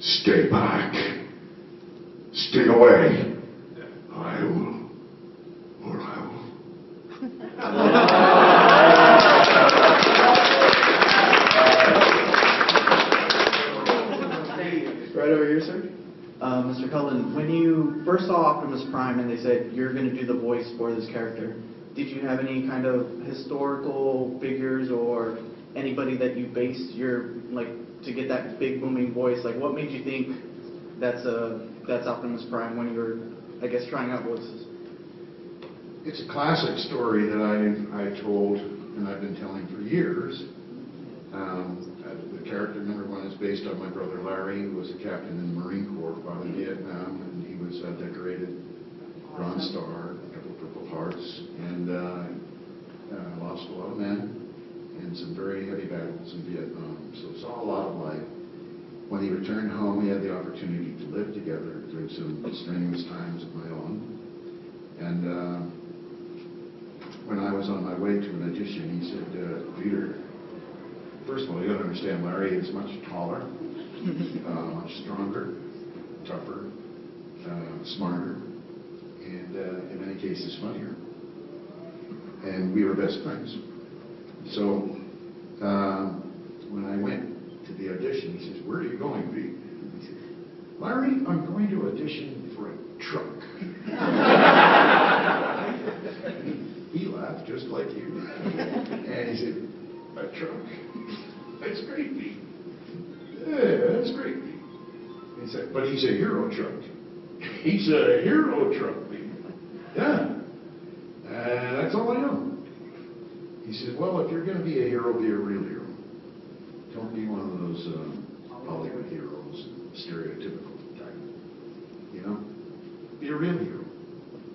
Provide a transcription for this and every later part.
Stay back. Stay away. I will. Or I will. Right over here, sir. Mr. Cullen, when you first saw Optimus Prime and they said you're going to do the voice for this character, did you have any kind of historical figures or anybody that you based your, like, to get that big booming voice? Like, what made you think that's Optimus Prime when you were, I guess, trying out voices? It's a classic story that I told and I've been telling for years. The character number one is based on my brother Larry, who was a captain in the Marine Corps, fought in Vietnam, and he was decorated Bronze Star, a couple of Purple Hearts, and lost a lot of men in some very heavy battles in Vietnam. So saw a lot of life. When he returned home, we had the opportunity to live together through some strenuous times of my own. And when I was on my way to an audition, he said, Peter, first of all, you got to understand, Larry is much taller, much stronger, tougher, smarter, and in many cases funnier. And we were best friends. So when I went to the audition, he says, where are you going, Pete? He said, Larry, I'm going to audition for a truck. He laughed just like you. And he said, a truck? That's great, Pete. Yeah, that's great, Pete. He said, but he's a hero truck. He's a hero truck, Pete. Yeah. That's all I know. He said, well, if you're going to be a hero, be a real hero. Don't be one of those Hollywood heroes, stereotypical type. You know? Be a real hero.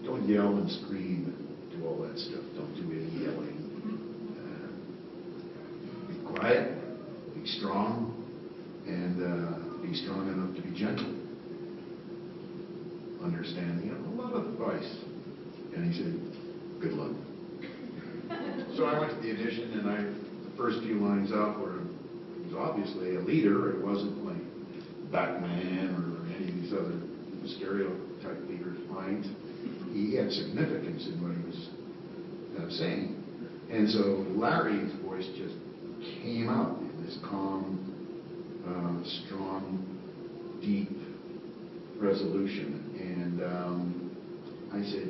Don't yell and scream and do all that stuff. Don't do any yelling. Be quiet, be strong, and be strong enough to be gentle. Understanding, a lot of advice. And he said, good luck. So I went to the audition, and the first few lines up were, he was obviously a leader. It wasn't like Batman or any of these other stereotype leaders' lines. He had significance in what he was saying. And so Larry's voice just came out in this calm, strong, deep resolution. And I said,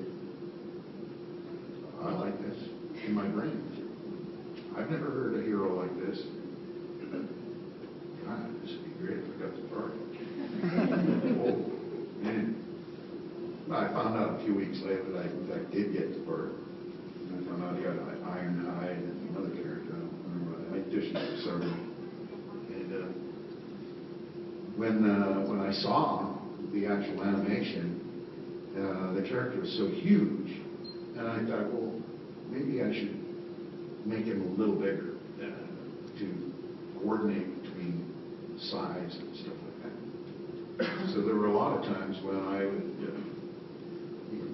I like this in my brain. I've never heard a hero like this. God, this would be great if I got the part. Oh, man. I found out a few weeks later that I, in fact, did get the part. And I found out he had Ironhide and another character. I don't remember what. I auditioned for several. And when I saw the actual animation, the character was so huge, and I thought, well, maybe I should make him a little bigger to coordinate between size and stuff like that. So there were a lot of times when I would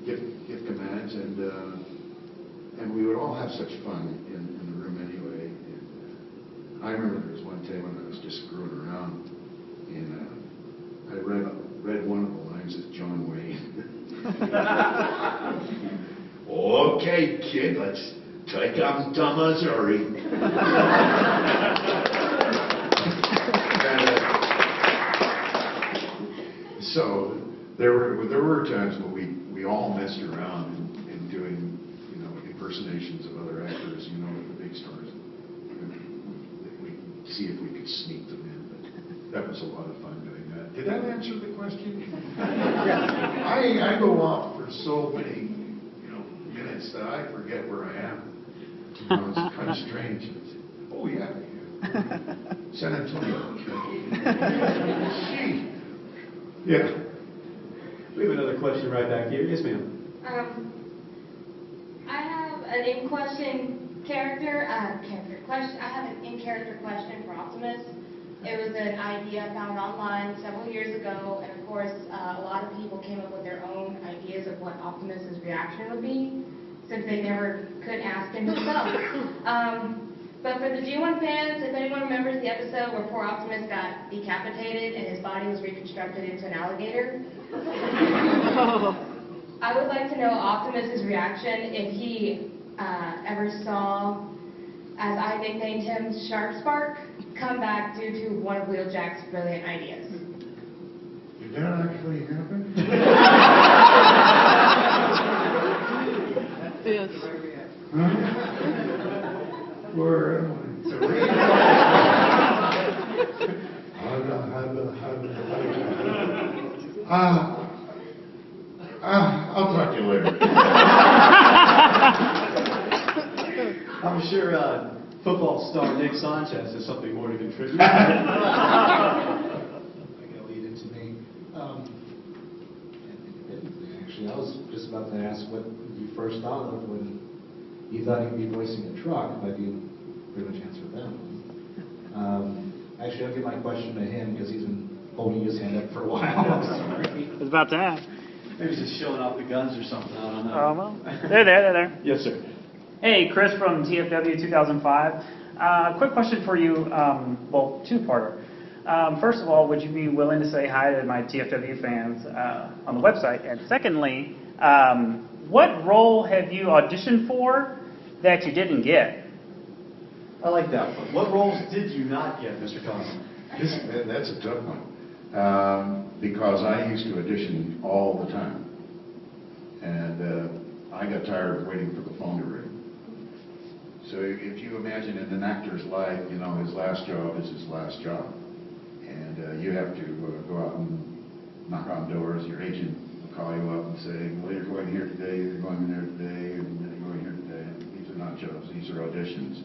give commands, and we would all have such fun in the room anyway. And I remember there was one time when I was just screwing around, and I read one of the lines as John Wayne. Okay, kid, let's take them to Missouri. So there were times when we all messed around in doing, impersonations of other actors, the big stars. We'd see if we could sneak them in, but that was a lot of fun doing that. Did that answer the question? I go off for so many minutes that I forget where I am. It's kind of strange. Oh yeah. San Antonio. Yeah. We have another question right back here. Yes, ma'am. I have an in-question character question. I have an in-character question for Optimus. It was an idea I found online several years ago, and of course, a lot of people came up with their own ideas of what Optimus's reaction would be, since they never could ask him themselves. But for the G1 fans, if anyone remembers the episode where poor Optimus got decapitated and his body was reconstructed into an alligator, I would like to know Optimus's reaction if he ever saw, as I nicknamed him, Shark Spark, come back due to one of Wheeljack's brilliant ideas. Did that actually happen? Yes. Huh? Where am I? I'll talk to you later. I'm sure football star Nick Sanchez has something more to contribute. I gotta lead into me. Actually, I was just about to ask what you first thought of when you thought you'd be voicing a truck, but you pretty much answered that one. Actually, I'll give my question to him because he's been holding his hand up for a while. I'm sorry. I was about to ask. Maybe he's just showing off the guns or something. I don't know. Well, they're there. Yes, sir. Hey, Chris from TFW 2005. Quick question for you, well, two-parter. First of all, would you be willing to say hi to my TFW fans on the website? And secondly, what role have you auditioned for that you didn't get? I like that one. What roles did you not get, Mr. Cullen? That's a tough one. Because I used to audition all the time. And I got tired of waiting for the phone to ring. So if you imagine in an actor's life, you know, his last job is his last job. And you have to go out and knock on doors. Your agent will call you up and say, well, you're going here today, you're going there today, and you're going here today. These are not jobs, these are auditions.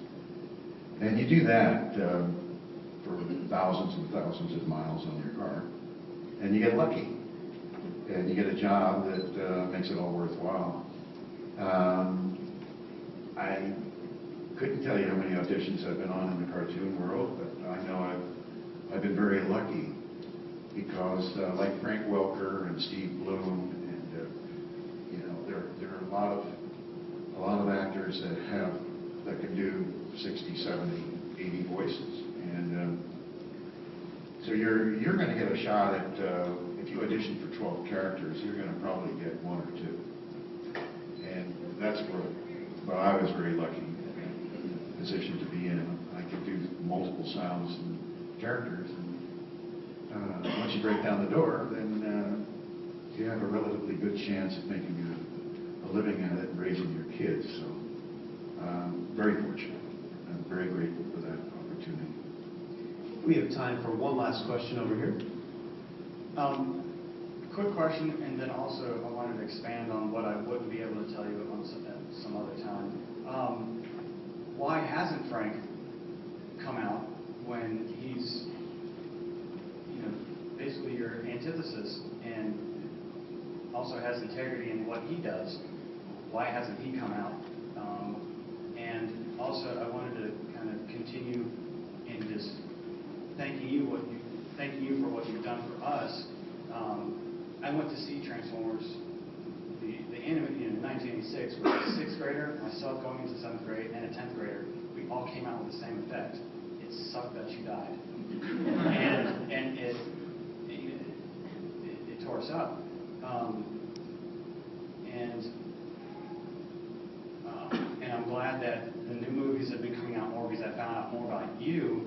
And you do that for thousands and thousands of miles on your car. And you get lucky. And you get a job that makes it all worthwhile. I couldn't tell you how many auditions I've been on in the cartoon world, but I know I've been very lucky because like Frank Welker and Steve Bloom, and you know, there are a lot of actors that can do 60, 70, 80 voices, and so you're going to get a shot at if you audition for 12 characters, you're going to probably get one or two, and that's where I was very lucky. Position to be in. I could do multiple sounds and characters. And once you break down the door, then you have a relatively good chance of making a living at it and raising your kids. So very fortunate. I'm very grateful for that opportunity. We have time for one last question over here. Quick question, and then also I wanted to expand on what I wouldn't be able to tell you at some other time. Why hasn't Frank come out when he's, you know, basically your antithesis and also has integrity in what he does? Why hasn't he come out? And also, I wanted to kind of continue in just thanking you for what you've done for us. I went to see Transformers, the anime, in 1986 with a 6th grader, myself going into 7th grade, and a 10th grader. We all came out with the same effect. It sucked that you died, and it tore us up. And I'm glad that the new movies have been coming out more because I found out more about you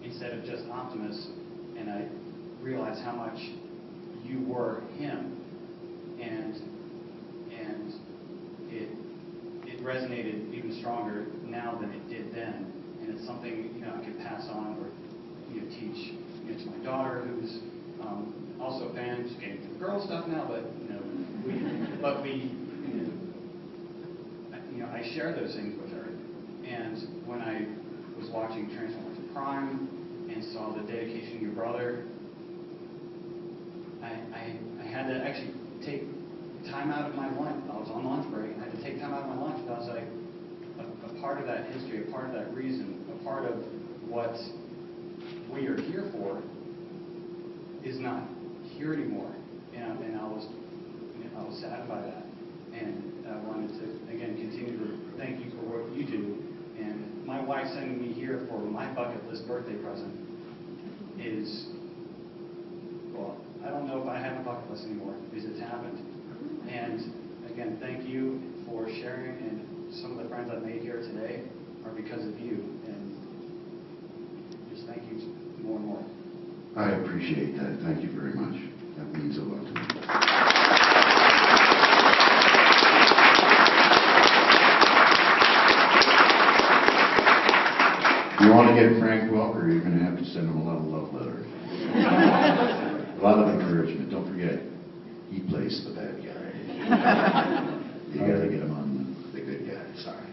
instead of just Optimus, and I realized how much you were him, and it resonated even stronger now than it did then, and it's something, you know, I could pass on or, you know, teach, you know, to my daughter who's also a fan. She's getting into the girl stuff now, but I share those things with her. And when I was watching Transformers Prime and saw the dedication of your brother, I had to actually take time out of my lunch. I was on lunch break, and I had to take time out of my lunch, and I was like, a part of that history, a part of that reason, a part of what we are here for is not here anymore. And I was saddened by that. And I wanted to, again, continue to thank you for what you do. And my wife sending me here for my bucket list birthday present is, well, I don't know if I have a bucket list anymore because it's happened. And again, thank you for sharing, and some of the friends I've made here today are because of you. And just thank you more and more. I appreciate that. Thank you very much. That means a lot to me. If you want to get Frank Welker, you're going to have to send him a lot of love letters. A lot of encouragement. Don't forget, he plays the bad guy. You got to get him on the good guy side.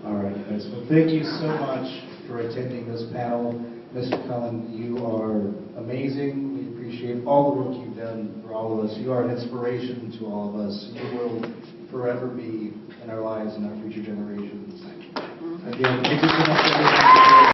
All right, guys. Well, thank you so much for attending this panel. Mr. Cullen, you are amazing. We appreciate all the work you've done for all of us. You are an inspiration to all of us. You will forever be in our lives and our future generations. Again, thank you so much for everything.